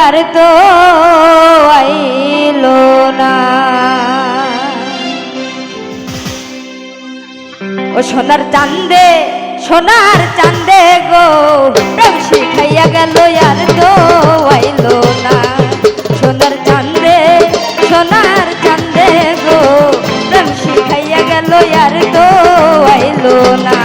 আর তো আইলো না। ও সোনার চাঁদে সোনার চাঁদে গো প্রেম শিখাইয়া গেল আর তো আইলো না। সোনার চাঁদে সোনার চাঁদে গো প্রেম শিখাইয়া গেল আর তো আইলো না।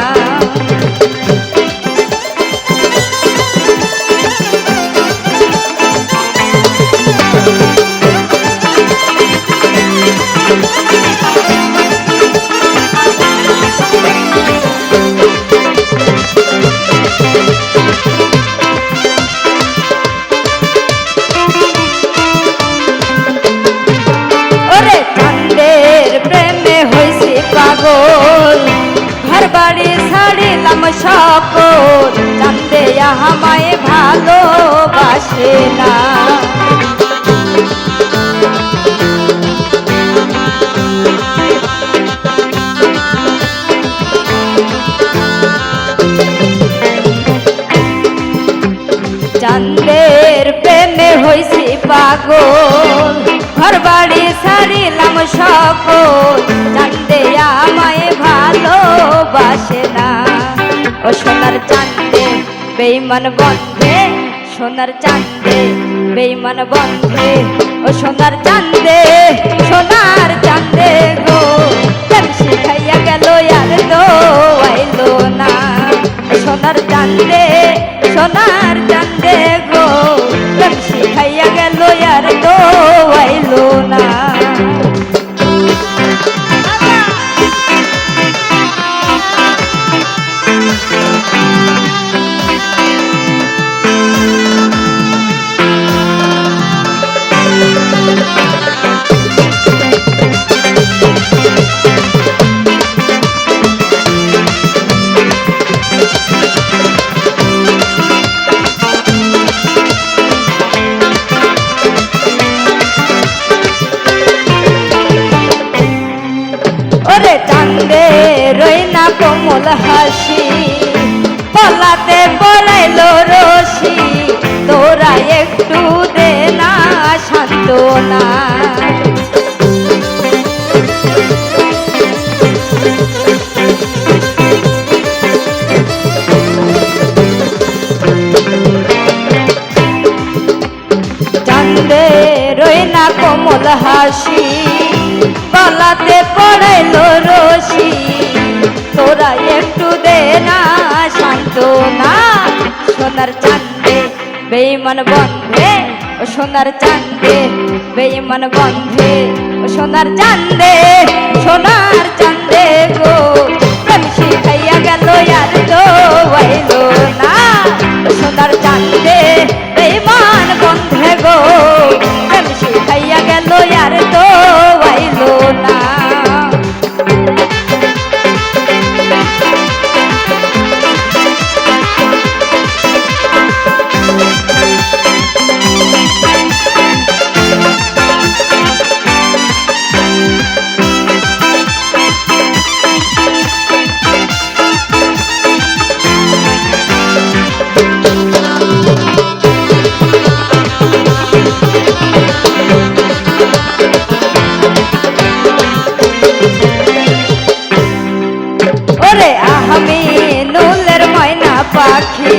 পাগল ঘর বাড়ি ছাড়িলাম সকল চাঁদে আমায় ভালোবাসে না। চাঁদের প্রেমে হইছি পাগল ঘর বাড়ি ছাড়িলাম সকল চাঁদে আমায় ভালোবাসে না। ও সোনার চাঁদে বেঈমান বন্ধে সোনার চাঁদে বেঈমান বন্ধে ও সোনার চাঁদে সোনার চাঁদে গো প্রেম শিখাইয়া গেল আর তো আইলো না। সোনার চাঁদে সোনার চাঁদে গো প্রেম শিখাইয়া গেল আর তো আইলো না। ওরে চাঁদে রই না কোমল হাসি পলাতে পড়াইল রশি তোরা একটু দে না সান্ত্বনা। চাঁদে রই না কোমল হাসি গলাতে পড়াইল রশি তোরা একটু দে না সান্ত্বনা। সোনার চাঁদে বেঈমান বন্ধে ও সোনার চাঁদে বেঈমান বন্ধে ও সোনার চাঁদে সোনার চাঁদে গো প্রেম শিখাইয়া গেল আর তো আইলো না। সোনার চাঁদে বেঈমান বন্ধে গো প্রেম শিখাইয়া গেল আর তো আইলো না। আমি নুলের ময়না পাখি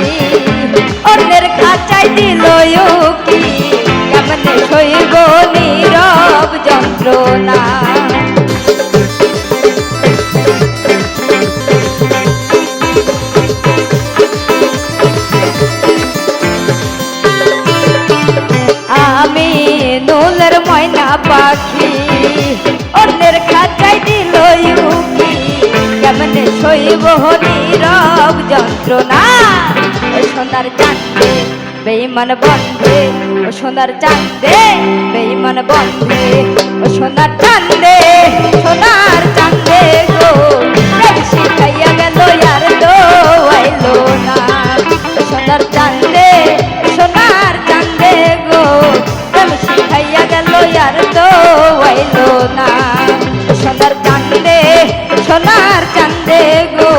অন্যের খাঁচায় দিল কি কেমনে সইব নীরব যন্ত্রণা। আমি নুলের ময়না পাখি অন্যের খাঁচায় দিল কি কেমনে সইব নীরব যন্ত্রণা। ও সোনার চাঁদে বেঈমান বন্ধে ও সোনার চাঁদে বেঈমান বন্ধে ও সোনার চাঁদে সোনার চাঁদে গো প্রেম শিখাইয়া গেল আর তো আইলো না। সোনার চাঁদে সোনার চাঁদে গো প্রেম শিখাইয়া গেল আর তো আইলো না। সোনার চাঁদে সোনার চাঁদে গো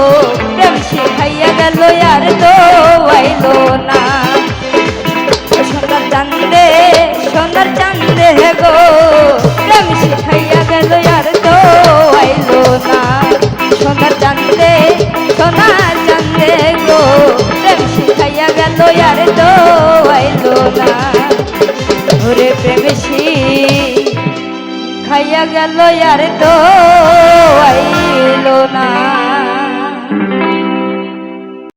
প্রেম শিখাইয়া গেল আর তো আইলো না। সোনার চাঁদে গো প্রেম শিখাইয়া গেল আর তো আইলো না সোনার চাঁদে গো প্রেম শিখাইয়া গেল আর তো আইলো না ওরে প্রেম শিখাইয়া গেল আর তো আইলো না।